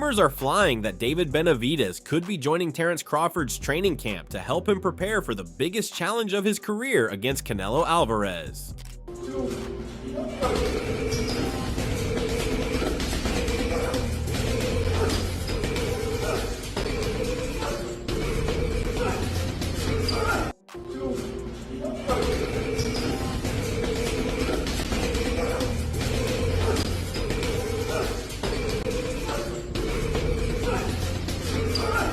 Rumors are flying that David Benavidez could be joining Terence Crawford's training camp to help him prepare for the biggest challenge of his career against Canelo Alvarez.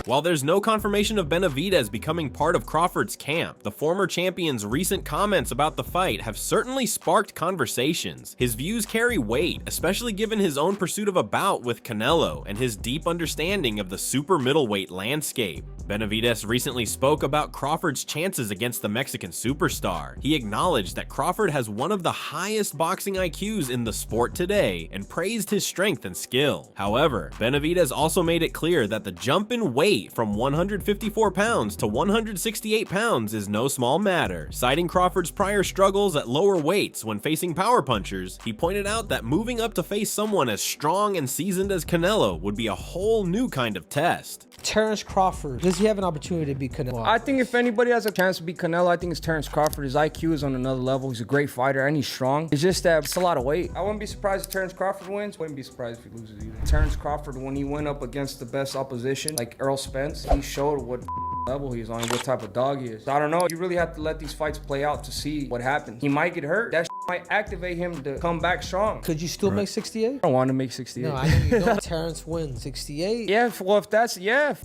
While there's no confirmation of Benavidez becoming part of Crawford's camp, the former champion's recent comments about the fight have certainly sparked conversations. His views carry weight, especially given his own pursuit of a bout with Canelo and his deep understanding of the super middleweight landscape. Benavidez recently spoke about Crawford's chances against the Mexican superstar. He acknowledged that Crawford has one of the highest boxing IQs in the sport today and praised his strength and skill. However, Benavidez also made it clear that the jump in weight from 154 pounds to 168 pounds is no small matter. Citing Crawford's prior struggles at lower weights when facing power punchers, he pointed out that moving up to face someone as strong and seasoned as Canelo would be a whole new kind of test. Terence Crawford, does he have an opportunity to beat Canelo? I think if anybody has a chance to beat Canelo, I think it's Terence Crawford. His IQ is on another level. He's a great fighter and he's strong. It's just that it's a lot of weight. I wouldn't be surprised if Terence Crawford wins. Wouldn't be surprised if he loses either. Terence Crawford, when he went up against the best opposition, like Spence, he showed what level he's on, what type of dog he is. So I don't know. You really have to let these fights play out to see what happens. He might get hurt. That might activate him to come back strong. Could you still make 68? I don't want to make 68. No, I know you don't. Terence wins 68. Yeah, well, if that's, yeah,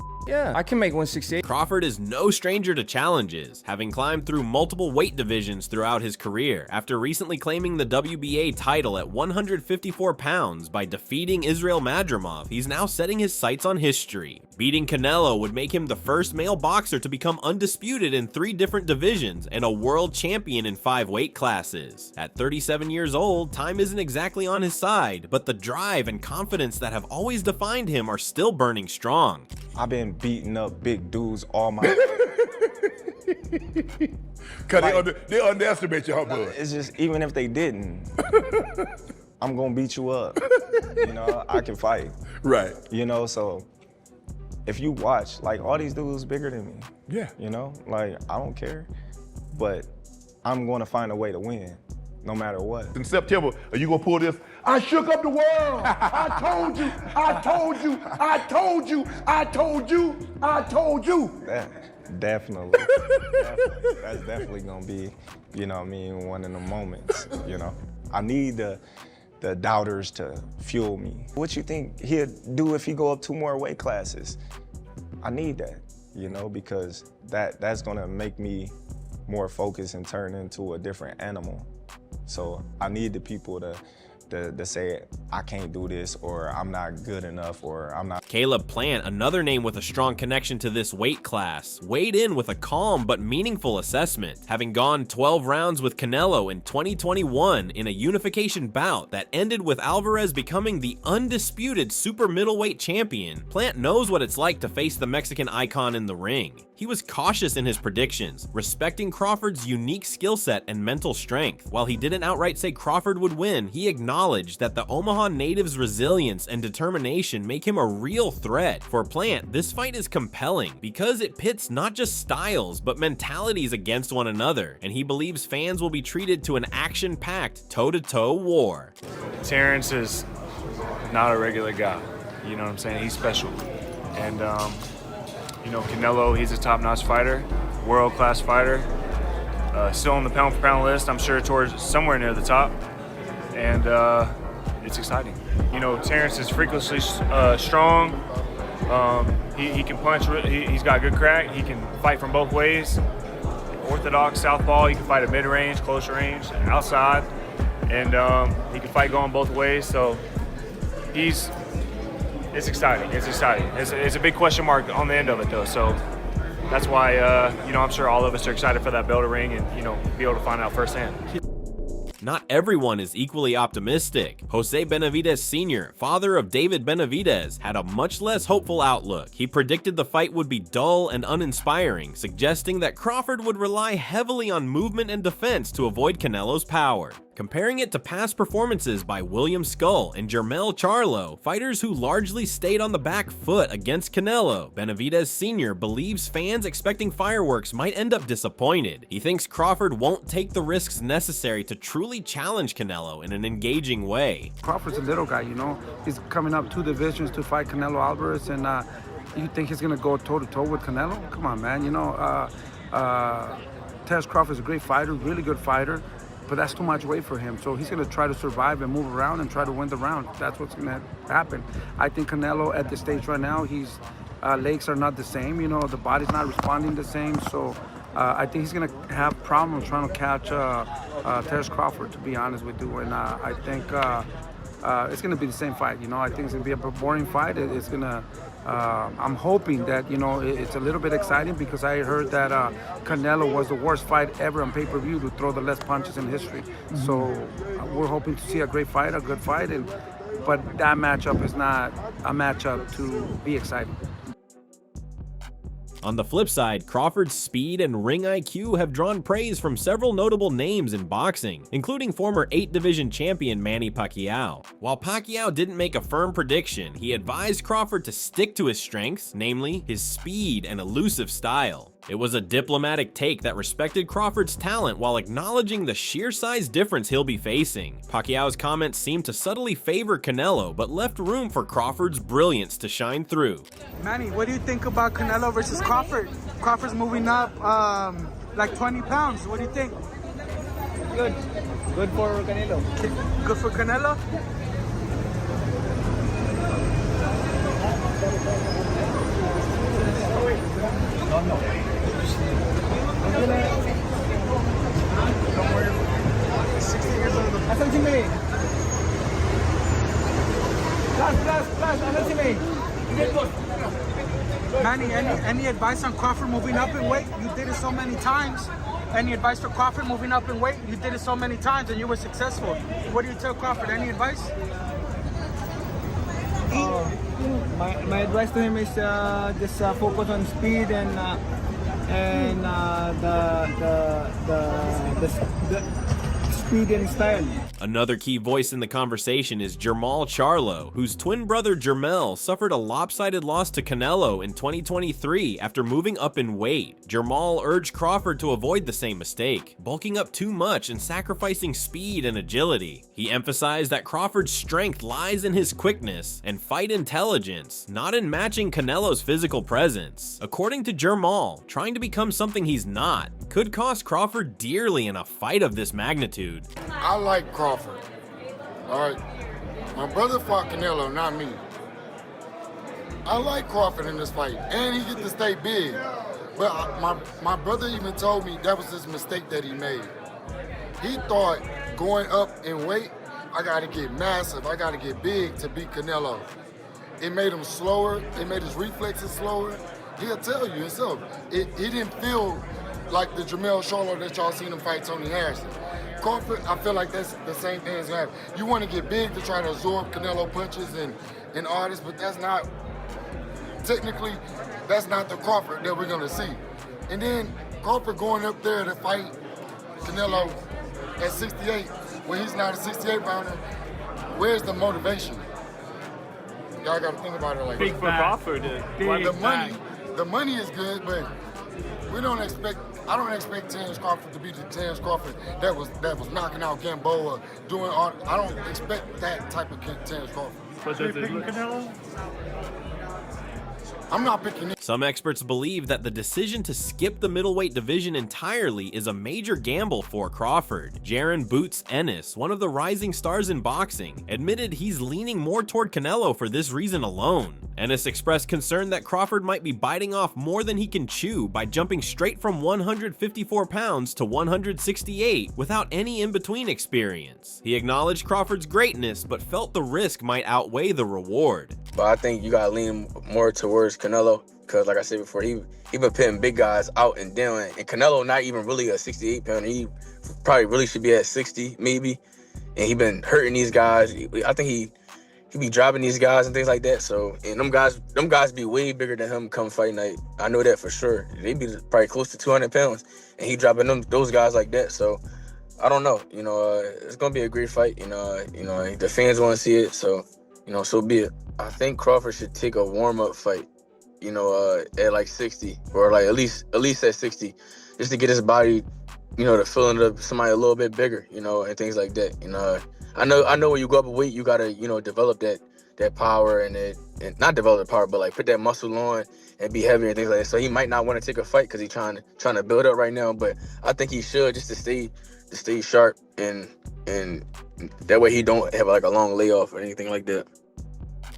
I can make 168. Crawford is no stranger to challenges, having climbed through multiple weight divisions throughout his career. After recently claiming the WBA title at 154 pounds by defeating Israel Madrimov, he's now setting his sights on history. Beating Canelo would make him the first male boxer to become undisputed in 3 different divisions and a world champion in 5 weight classes. At 37 years old, time isn't exactly on his side, but the drive and confidence that have always defined him are still burning strong. I've been beating up big dudes all my life. Cause they underestimate your bud. It's just, even if they didn't, I'm gonna beat you up. You know, I can fight. Right. You know, so if you watch, like, all these dudes bigger than me. Yeah. You know, like, I don't care, but I'm gonna find a way to win, no matter what. In September, are you gonna pull this? I shook up the world. I told you. I told you. I told you. I told you. I told you. Definitely. That's definitely gonna be, you know what I mean, one of the moments, you know. I need the doubters to fuel me. What you think he'll do if he go up 2 more weight classes? I need that, you know, because that's gonna make me more focused and turn into a different animal. So I need the people to say, I can't do this, or I'm not good enough, or I'm not. Caleb Plant, another name with a strong connection to this weight class, weighed in with a calm but meaningful assessment. Having gone 12 rounds with Canelo in 2021 in a unification bout that ended with Alvarez becoming the undisputed super middleweight champion, Plant knows what it's like to face the Mexican icon in the ring. He was cautious in his predictions, respecting Crawford's unique skill set and mental strength. While he didn't outright say Crawford would win, he acknowledged that the Omaha native's resilience and determination make him a real threat. For Plant, this fight is compelling because it pits not just styles, but mentalities against one another, and he believes fans will be treated to an action-packed, toe-to-toe war. Terence is not a regular guy, you know what I'm saying? He's special. And, you know, Canelo, he's a top-notch fighter, world-class fighter, still on the pound-for-pound list, I'm sure towards somewhere near the top, and it's exciting. You know, Terence is freakishly strong, he can punch, he's got good crack, he can fight from both ways, orthodox, southpaw, he can fight at mid-range, close range, outside, and he can fight going both ways, so it's exciting. It's exciting. It's a big question mark on the end of it, though. So that's why, you know, I'm sure all of us are excited for that bell to ring and, you know, be able to find out firsthand. Not everyone is equally optimistic. Jose Benavidez Sr., father of David Benavidez, had a much less hopeful outlook. He predicted the fight would be dull and uninspiring, suggesting that Crawford would rely heavily on movement and defense to avoid Canelo's power. comparing it to past performances by William Skull and Jermal Charlo, fighters who largely stayed on the back foot against Canelo. Benavidez Sr. believes fans expecting fireworks might end up disappointed. He thinks Crawford won't take the risks necessary to truly challenge Canelo in an engaging way. Crawford's a little guy, you know. He's coming up 2 divisions to fight Canelo Alvarez, and you think he's gonna go toe-to-toe with Canelo? Come on, man. You know, Terence Crawford's a great fighter, really good fighter, but that's too much weight for him. So he's gonna try to survive and move around and try to win the round. That's what's gonna happen. I think Canelo at this stage right now, his legs are not the same. You know, the body's not responding the same. So I think he's gonna have problems trying to catch Terence Crawford, to be honest with you. And I think it's gonna be the same fight. You know, I think it's gonna be a boring fight. It's gonna. I'm hoping that, you know, it's a little bit exciting because I heard that Canelo was the worst fight ever on pay-per-view to throw the less punches in history. So we're hoping to see a great fight, a good fight, but that matchup is not a matchup to be exciting. On the flip side, Crawford's speed and ring IQ have drawn praise from several notable names in boxing, including former 8-division champion Manny Pacquiao. While Pacquiao didn't make a firm prediction, he advised Crawford to stick to his strengths, namely his speed and elusive style. It was a diplomatic take that respected Crawford's talent while acknowledging the sheer size difference he'll be facing. Pacquiao's comments seemed to subtly favor Canelo, but left room for Crawford's brilliance to shine through. Manny, what do you think about Canelo versus Crawford? Crawford's moving up like 20 pounds. What do you think? Good. Good for Canelo. Good for Canelo? Manny, any advice on Crawford moving up in weight? You did it so many times. Any advice for Crawford moving up in weight? You did it so many times and you were successful. What do you tell Crawford? Any advice? My advice to him is just focus on speed and the speed and style. Another key voice in the conversation is Jermal Charlo, whose twin brother Jermel suffered a lopsided loss to Canelo in 2023 after moving up in weight. Jermal urged Crawford to avoid the same mistake, bulking up too much and sacrificing speed and agility. He emphasized that Crawford's strength lies in his quickness and fight intelligence, not in matching Canelo's physical presence. According to Jermal, trying to become something he's not could cost Crawford dearly in a fight of this magnitude. I like Crawford, all right? My brother fought Canelo, not me. I like Crawford in this fight, and he gets to stay big. But my brother even told me that was his mistake that he made. He thought going up in weight, I gotta get massive, I gotta get big to beat Canelo. It made him slower, it made his reflexes slower. He'll tell you himself, he didn't feel like the Jermal Charlo that y'all seen him fight Tony Harrison. Crawford, I feel like that's the same thing as happening. You want to get big to try to absorb Canelo punches and all this, but that's not, technically, that's not the Crawford that we're going to see. And then Crawford going up there to fight Canelo at 68, when he's not a 68-pounder, where's the motivation? Y'all got to think about it like Big for Crawford. The money is good, but we don't expect. I don't expect Terence Crawford to be the Terence Crawford that was knocking out Gamboa, doing all. I don't expect that type of Terence Crawford. But does it look Canelo? I'm not picking it. Some experts believe that the decision to skip the middleweight division entirely is a major gamble for Crawford. Jaron Boots Ennis, one of the rising stars in boxing, admitted he's leaning more toward Canelo for this reason alone. Ennis expressed concern that Crawford might be biting off more than he can chew by jumping straight from 154 pounds to 168 without any in-between experience. He acknowledged Crawford's greatness, but felt the risk might outweigh the reward. But I think you gotta lean more towards Canelo, because like I said before, he been putting big guys out and down, and Canelo not even really a 68 pounder. He probably really should be at 60 maybe, and he been hurting these guys. I think he be dropping these guys and things like that. So, and them guys be way bigger than him come fight night. I know that for sure. They be probably close to 200 pounds, and he dropping those guys like that. So I don't know. It's gonna be a great fight. The fans want to see it, so so be it. I think Crawford should take a warm-up fight. At like 60, or like at least at 60, just to get his body, to fill into somebody a little bit bigger, and things like that. I know when you go up a weight, you gotta, develop that power and not develop the power, but like put that muscle on and be heavier and things like that. So he might not want to take a fight because he's trying to build up right now. But I think he should, just to stay sharp and that way he don't have like a long layoff or anything like that.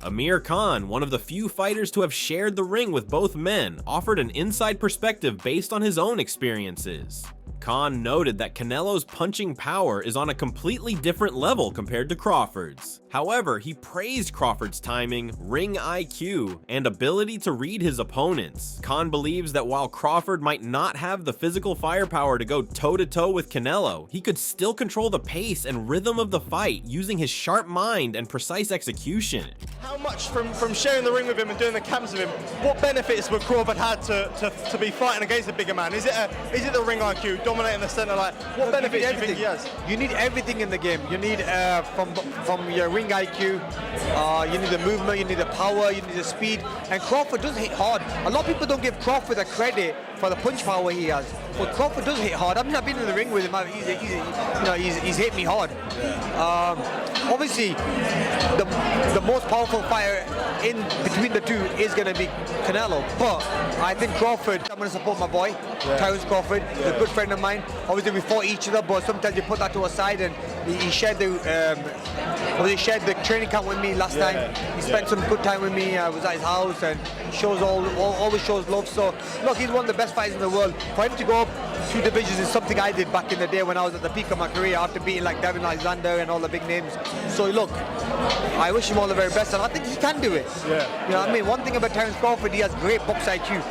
Amir Khan, one of the few fighters to have shared the ring with both men, offered an inside perspective based on his own experiences. Khan noted that Canelo's punching power is on a completely different level compared to Crawford's. However, he praised Crawford's timing, ring IQ, and ability to read his opponents. Khan believes that while Crawford might not have the physical firepower to go toe-to-toe with Canelo, he could still control the pace and rhythm of the fight using his sharp mind and precise execution. How much from sharing the ring with him and doing the camps with him, what benefits would Crawford had to be fighting against a bigger man? Is it the ring IQ, dominating the center? Like, what benefits do you think he has? You need everything in the game. You need from your ring IQ, you need the movement, you need the power, you need the speed. And Crawford does hit hard. A lot of people don't give Crawford the credit for the punch power he has. But Crawford does hit hard. I've been in the ring with him. He's hit me hard. Obviously, the most powerful fighter in between the two is going to be Canelo. But I think Crawford, I'm going to support my boy, Terence Crawford. He's a good friend of mine. Obviously, we fought each other, but sometimes you put that to a side, and he shared the training camp with me last time. He spent some good time with me. I was at his house, and always shows love. So, look, he's one of the best fighters in the world. For him to go up 2 divisions is something I did back in the day when I was at the peak of my career after beating like Devin Alexander and all the big names. So look, I wish him all the very best, and I think he can do it. You know what I mean? One thing about Terence Crawford, he has great box IQ.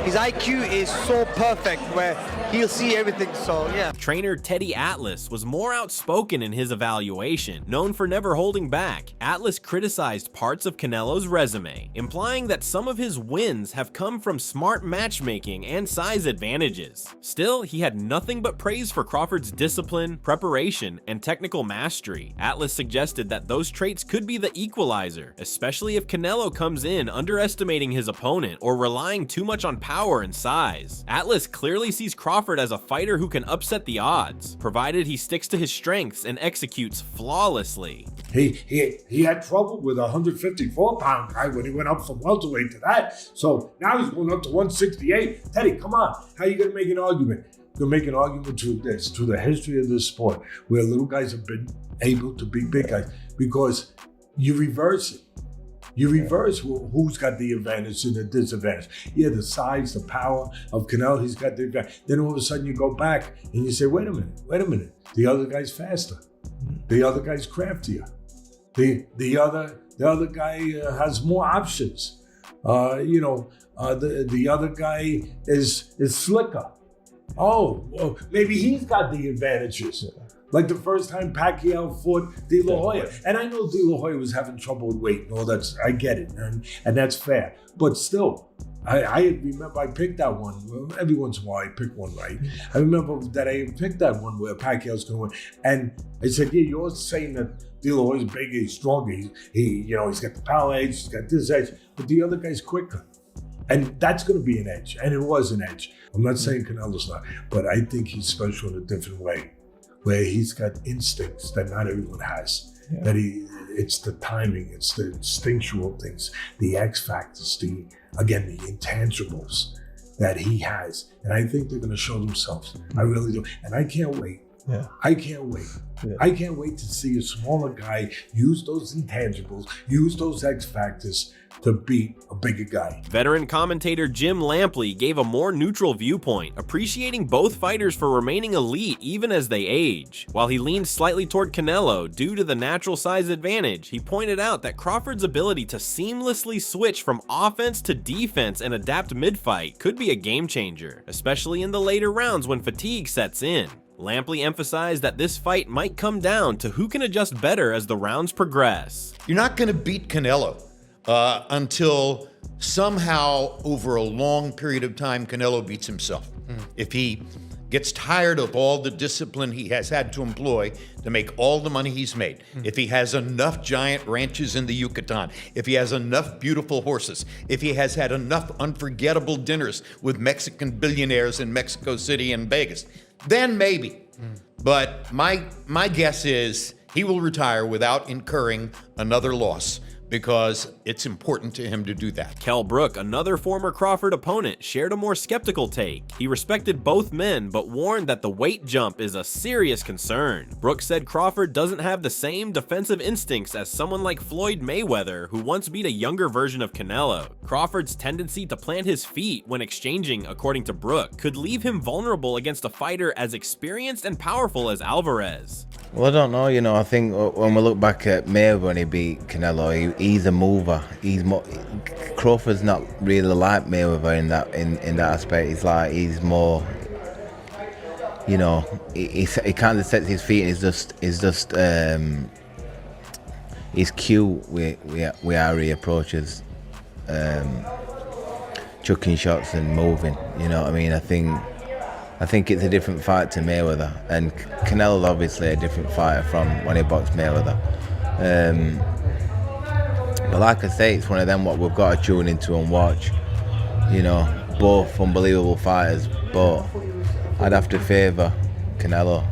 His IQ is so perfect where he'll see everything, so yeah. Trainer Teddy Atlas was more outspoken in his evaluation. Known for never holding back, Atlas criticized parts of Canelo's resume, implying that some of his wins have come from smart matchmaking and size advantages. Still, he had nothing but praise for Crawford's discipline, preparation, and technical mastery. Atlas suggested that those traits could be the equalizer, especially if Canelo comes in underestimating his opponent or relying too much on power and size. Atlas clearly sees Crawford as a fighter who can upset the odds, provided he sticks to his strengths and executes flawlessly. He had trouble with a 154-pound guy when he went up from welterweight to that. So now he's going up to 168. Teddy, come on. How are you going to make an argument? You're going to make an argument to this, to the history of this sport, where little guys have been able to beat big guys, because you reverse it. You reverse who's got the advantage and the disadvantage. Yeah, the size, the power of Canelo, he's got the advantage. Then all of a sudden you go back and you say, wait a minute. The other guy's faster. The other guy's craftier. The other guy has more options. The other guy is slicker. Oh, maybe he's got the advantages. Like the first time Pacquiao fought De La Hoya. And I know De La Hoya was having trouble with weight and all that. I get it, and that's fair. But still, I remember I picked that one. Well, every once in a while I pick one right. I remember that I picked that one where Pacquiao's going to win. And I said, yeah, you're saying that De La Hoya's bigger, he's stronger. He's got the power edge, he's got this edge. But the other guy's quicker. And that's going to be an edge. And it was an edge. I'm not saying Canelo's not. But I think he's special in a different way, where he's got instincts that not everyone has. Yeah. That it's the timing, it's the instinctual things, the X factors, the intangibles that he has. And I think they're going to show themselves. I really do. And I can't wait. Yeah. I can't wait. Yeah. I can't wait to see a smaller guy use those intangibles, use those X factors to beat a bigger guy. Veteran commentator Jim Lampley gave a more neutral viewpoint, appreciating both fighters for remaining elite even as they age. While he leaned slightly toward Canelo due to the natural size advantage, he pointed out that Crawford's ability to seamlessly switch from offense to defense and adapt mid-fight could be a game changer, especially in the later rounds when fatigue sets in. Lampley emphasized that this fight might come down to who can adjust better as the rounds progress. You're not going to beat Canelo until somehow over a long period of time Canelo beats himself. If he gets tired of all the discipline he has had to employ to make all the money he's made, if he has enough giant ranches in the Yucatan, if he has enough beautiful horses, if he has had enough unforgettable dinners with Mexican billionaires in Mexico City and Vegas, then maybe. But my guess is he will retire without incurring another loss, because it's important to him to do that. Kell Brook, another former Crawford opponent, shared a more skeptical take. He respected both men, but warned that the weight jump is a serious concern. Brook said Crawford doesn't have the same defensive instincts as someone like Floyd Mayweather, who once beat a younger version of Canelo. Crawford's tendency to plant his feet when exchanging, according to Brook, could leave him vulnerable against a fighter as experienced and powerful as Alvarez. Well, I don't know. I think when we look back at Mayweather when he beat Canelo, he's a mover. Crawford's not really like Mayweather in that aspect. He's more, he kind of sets his feet. And he's cute with how he approaches chucking shots and moving. You know what I mean? I think it's a different fight to Mayweather, and Canelo's obviously a different fighter from when he boxed Mayweather. But like I say, it's one of them what we've got to tune into and watch. Both unbelievable fighters, but I'd have to favour Canelo.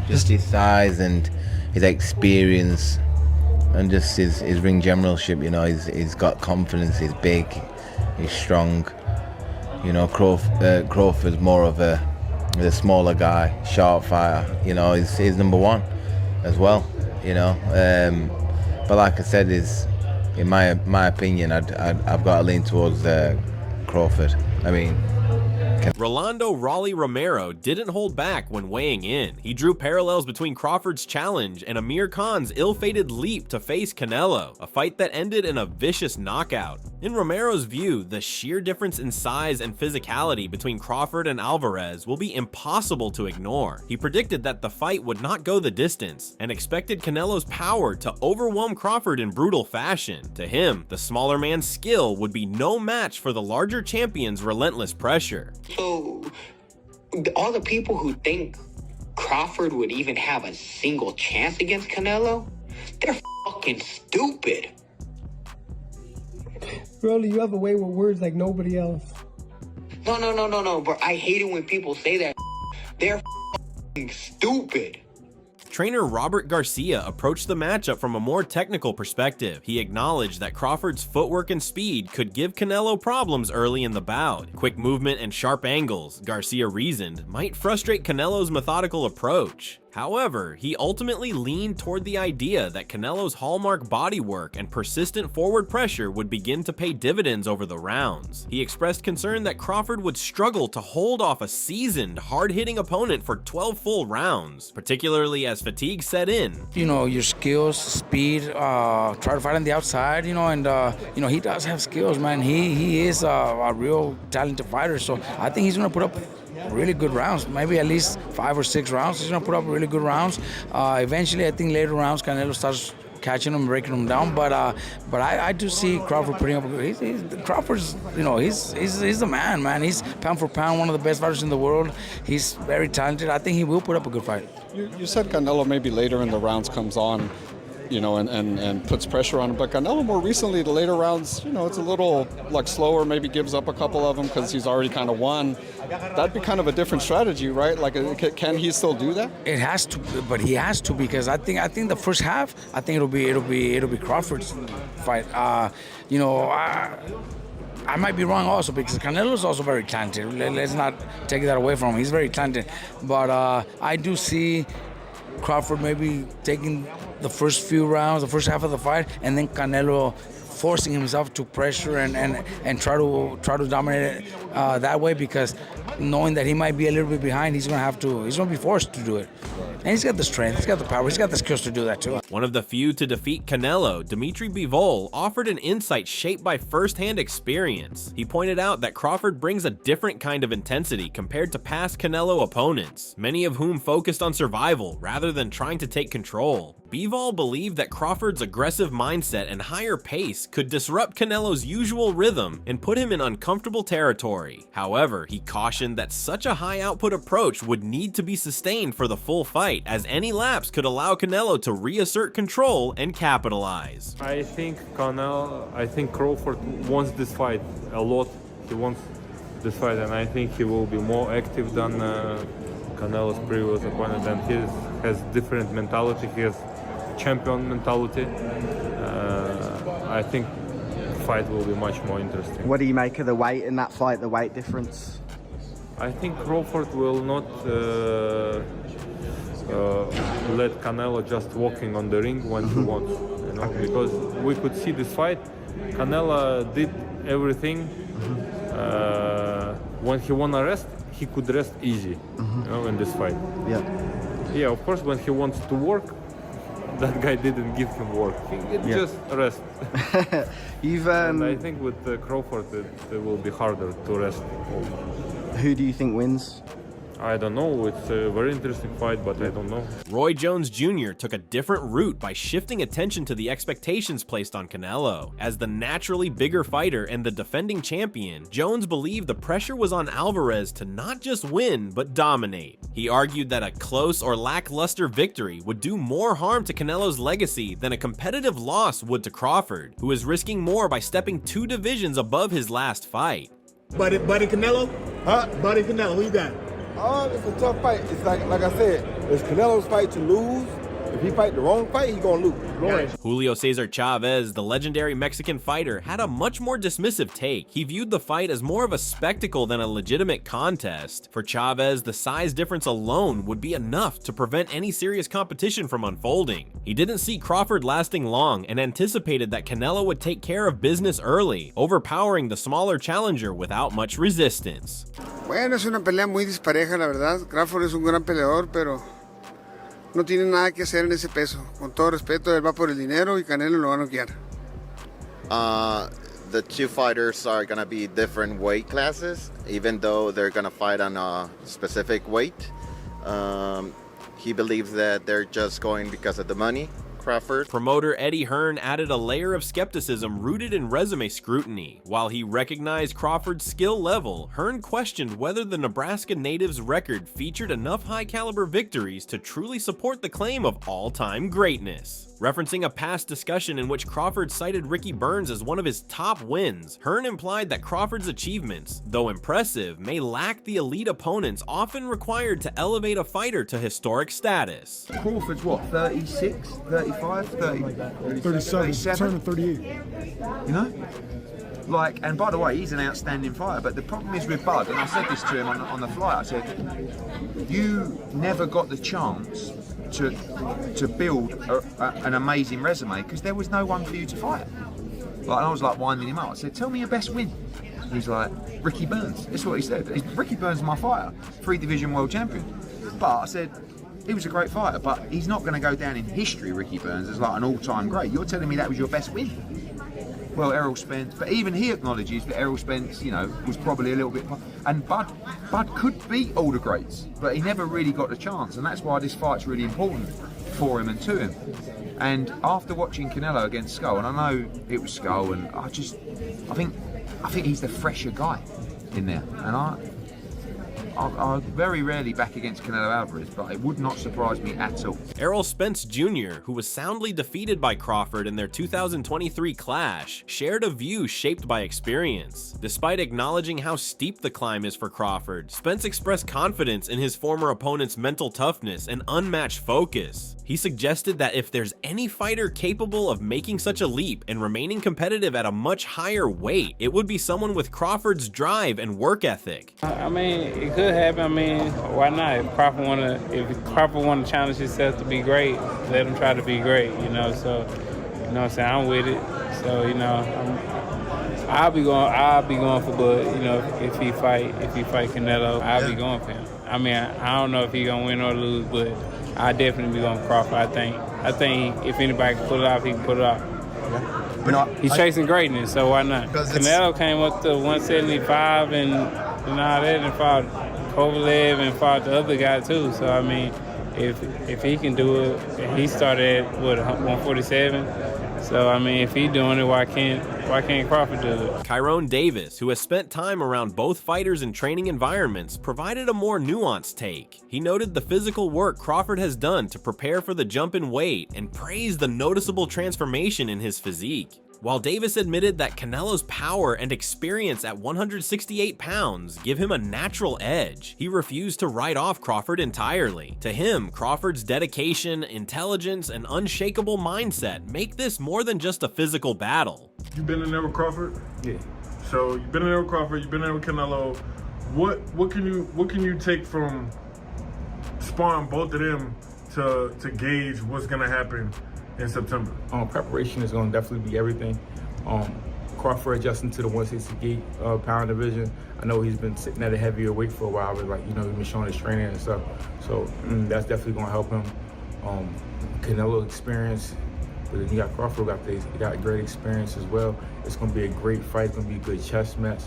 Just his size and his experience, and just his ring generalship. He's got confidence. He's big. He's strong. Crawford's more of a smaller guy, sharp fighter. He's number one as well. But like I said, in my opinion, I've got to lean towards Crawford. Rolando Raleigh Romero didn't hold back when weighing in. He drew parallels between Crawford's challenge and Amir Khan's ill-fated leap to face Canelo, a fight that ended in a vicious knockout. In Romero's view, the sheer difference in size and physicality between Crawford and Alvarez will be impossible to ignore. He predicted that the fight would not go the distance and expected Canelo's power to overwhelm Crawford in brutal fashion. To him, the smaller man's skill would be no match for the larger champion's relentless pressure. So, all the people who think Crawford would even have a single chance against Canelo, they're fucking stupid. Broly, you have a way with words like nobody else. No, bro. I hate it when people say that. They're fucking stupid. Trainer Robert Garcia approached the matchup from a more technical perspective. He acknowledged that Crawford's footwork and speed could give Canelo problems early in the bout. Quick movement and sharp angles, Garcia reasoned, might frustrate Canelo's methodical approach. However, he ultimately leaned toward the idea that Canelo's hallmark bodywork and persistent forward pressure would begin to pay dividends over the rounds. He expressed concern that Crawford would struggle to hold off a seasoned, hard-hitting opponent for 12 full rounds, particularly as fatigue set in. Your skills, speed, try to fight on the outside, and he does have skills, man. He is a real talented fighter, so I think he's going to put up really good rounds, maybe at least 5 or 6 rounds. He's gonna put up really good rounds. Eventually, I think later rounds, Canelo starts catching him, breaking him down. But I do see Crawford putting up. Crawford's, he's the man. He's pound for pound one of the best fighters in the world. He's very talented. I think he will put up a good fight. You said Canelo maybe later in the rounds comes on, and puts pressure on him. But Canelo more recently, the later rounds, it's a little slower, maybe gives up a couple of them because he's already kind of won. That'd be kind of a different strategy, right? Can he still do that? It has to, but he has to, because I think the first half, I think it'll be Crawford's fight. I might be wrong also, because Canelo's also very talented. Let's not take that away from him. He's very talented. But I do see Crawford maybe taking the first few rounds, the first half of the fight, and then Canelo forcing himself to pressure and try to dominate it that way, because knowing that he might be a little bit behind, he's going to be forced to do it. And he's got the strength, he's got the power, he's got the skills to do that too. One of the few to defeat Canelo, Dimitri Bivol, offered an insight shaped by first-hand experience. He pointed out that Crawford brings a different kind of intensity compared to past Canelo opponents, many of whom focused on survival rather than trying to take control. Bivol believed that Crawford's aggressive mindset and higher pace could disrupt Canelo's usual rhythm and put him in uncomfortable territory. However, he cautioned that such a high-output approach would need to be sustained for the full fight, as any lapse could allow Canelo to reassert control and capitalize. I think Crawford wants this fight a lot. He wants this fight, and I think he will be more active than Canelo's previous opponent, and he has different mentality. He has champion mentality. I think the fight will be much more interesting. What do you make of the weight in that fight, the weight difference? I think Crawford will not let Canelo just walking on the ring when he wants, you know, because we could see this fight. Canelo did everything. When he wanna rest, he could rest easy, you know, in this fight. Yeah, of course, when he wants to work, that guy didn't give him work. He just rest. And I think with Crawford, it will be harder to rest. Who do you think wins? I don't know. It's a very interesting fight, but I don't know. Roy Jones Jr. took a different route by shifting attention to the expectations placed on Canelo. As the naturally bigger fighter and the defending champion, Jones believed the pressure was on Alvarez to not just win, but dominate. He argued that a close or lackluster victory would do more harm to Canelo's legacy than a competitive loss would to Crawford, who is risking more by stepping 2 divisions above his last fight. Buddy Canelo? Huh? Buddy Canelo, who you got? It's a tough fight. It's like I said, it's Canelo's fight to lose. If he fight the wrong fight, he's gonna lose. Julio Cesar Chavez, the legendary Mexican fighter, had a much more dismissive take. He viewed the fight as more of a spectacle than a legitimate contest. For Chavez, the size difference alone would be enough to prevent any serious competition from unfolding. He didn't see Crawford lasting long and anticipated that Canelo would take care of business early, overpowering the smaller challenger without much resistance. Bueno, es una pelea muy dispareja, la verdad. Crawford es un gran peleador, pero no tiene nada que hacer en ese peso. Con todo respeto, él va por el dinero y Canelo lo va a noquear. The two fighters are going to be different weight classes, even though they're going to fight on a specific weight. He believes that they're just going because of the money. Crawford. Promoter Eddie Hearn added a layer of skepticism rooted in resume scrutiny. While he recognized Crawford's skill level, Hearn questioned whether the Nebraska native's record featured enough high-caliber victories to truly support the claim of all-time greatness. Referencing a past discussion in which Crawford cited Ricky Burns as one of his top wins, Hearn implied that Crawford's achievements, though impressive, may lack the elite opponents often required to elevate a fighter to historic status. Crawford's what, 36, 35, 37, turning 38. You know? Like, and by the way, he's an outstanding fighter, but the problem is with Bud, and I said this to him on the flight, I said, you never got the chance to build an amazing resume because there was no one for you to fight. Like, and I was like winding him up. I said, tell me your best win. He's like, Ricky Burns. That's what he said. Ricky Burns is my fighter, 3-division world champion. But I said, he was a great fighter, but he's not going to go down in history, Ricky Burns, as like an all-time great. You're telling me that was your best win? Well, Errol Spence, but even he acknowledges that Errol Spence, you know, was probably a little bit... And Bud could beat all the greats, but he never really got the chance, and that's why this fight's really important for him and to him. And after watching Canelo against Skull, and I know it was Skull, and I think he's the fresher guy in there, and I very rarely back against Canelo Alvarez, but it would not surprise me at all. Errol Spence Jr., who was soundly defeated by Crawford in their 2023 clash, shared a view shaped by experience. Despite acknowledging how steep the climb is for Crawford, Spence expressed confidence in his former opponent's mental toughness and unmatched focus. He suggested that if there's any fighter capable of making such a leap and remaining competitive at a much higher weight, it would be someone with Crawford's drive and work ethic. I mean, it could happen. I mean, why not? If Crawford want to challenge himself to be great, let him try to be great, you know. So, you know what I'm saying? I'm with it. So, you know, I'll be going for Bud, you know, if he fight Canelo, I'll be going for him. I mean, I don't know if he's gonna win or lose, but I definitely be going Crawford. I think if anybody can pull it off, he can pull it off. He's chasing greatness, so why not? Canelo came up to 175 and all that, and fought Kovalev and fought the other guy too. So I mean, if he can do it, and he started at 147. So I mean, if he's doing it, why can't Crawford do it? Gervonta Davis, who has spent time around both fighters in training environments, provided a more nuanced take. He noted the physical work Crawford has done to prepare for the jump in weight and praised the noticeable transformation in his physique. While Davis admitted that Canelo's power and experience at 168 pounds give him a natural edge, he refused to write off Crawford entirely. To him, Crawford's dedication, intelligence, and unshakable mindset make this more than just a physical battle. You've been in there with Crawford? Yeah. So you've been in there with Crawford, you've been in there with Canelo. What can you take from sparring both of them to gauge what's gonna happen in September? Preparation is going to definitely be everything. Crawford adjusting to the 168 pound division. I know he's been sitting at a heavier weight for a while, but he's been showing his training and stuff. So that's definitely going to help him. Canelo experience, but then you got Crawford, he got great experience as well. It's going to be a great fight. It's going to be a good chess match.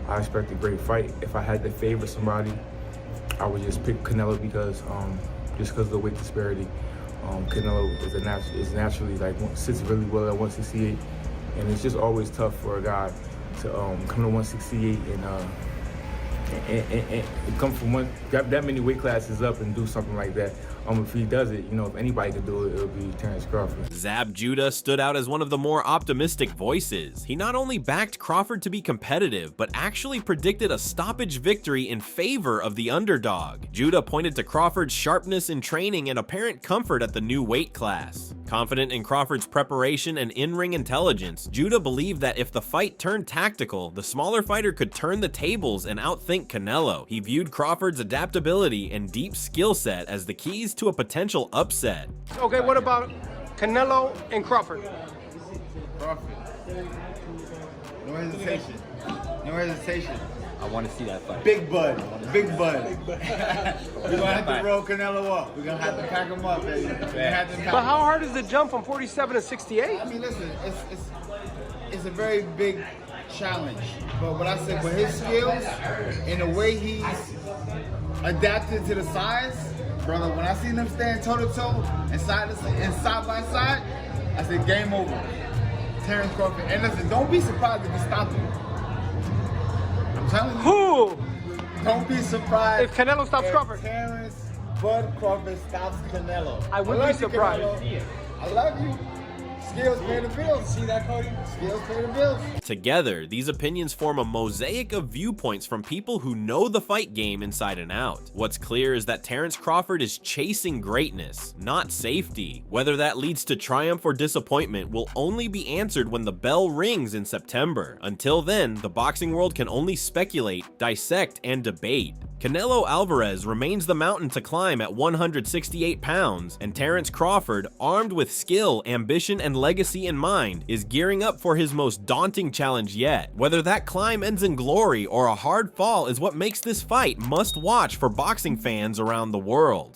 I expect a great fight. If I had to favor somebody, I would just pick Canelo because of the weight disparity. Canelo is naturally sits really well at 168, and it's just always tough for a guy to come to 168 and come from that many weight classes up and do something like that. If he does it, if anybody could do it, it'll be Terence Crawford. Zab Judah stood out as one of the more optimistic voices. He not only backed Crawford to be competitive, but actually predicted a stoppage victory in favor of the underdog. Judah pointed to Crawford's sharpness in training and apparent comfort at the new weight class. Confident in Crawford's preparation and in-ring intelligence, Judah believed that if the fight turned tactical, the smaller fighter could turn the tables and outthink Canelo. He viewed Crawford's adaptability and deep skill set as the keys to a potential upset. Okay, what about Canelo and Crawford? Crawford. No hesitation. No hesitation. I want to see that fight. Big Bud. Big Bud. We're going to have to roll Canelo up. We're going to have to pack him up, baby. But how hard is the jump from 47 to 68? I mean, listen, it's a very big challenge. But what I said, with his skills and the way he's adapted to the size, brother, when I seen them stand toe-to-toe and side by side, I said, game over. Terence Crawford. And listen, don't be surprised if he stops him. I'm telling you. Who? Don't be surprised if Canelo stops Crawford. Terence Bud Crawford stops Canelo. I would be surprised. I love you. Skills pay the bills. See that, Cody? Skills pay the bills. Together, these opinions form a mosaic of viewpoints from people who know the fight game inside and out. What's clear is that Terence Crawford is chasing greatness, not safety. Whether that leads to triumph or disappointment will only be answered when the bell rings in September. Until then, the boxing world can only speculate, dissect, and debate. Canelo Alvarez remains the mountain to climb at 168 pounds, and Terence Crawford, armed with skill, ambition, and legacy in mind, is gearing up for his most daunting challenge yet. Whether that climb ends in glory or a hard fall is what makes this fight must watch for boxing fans around the world.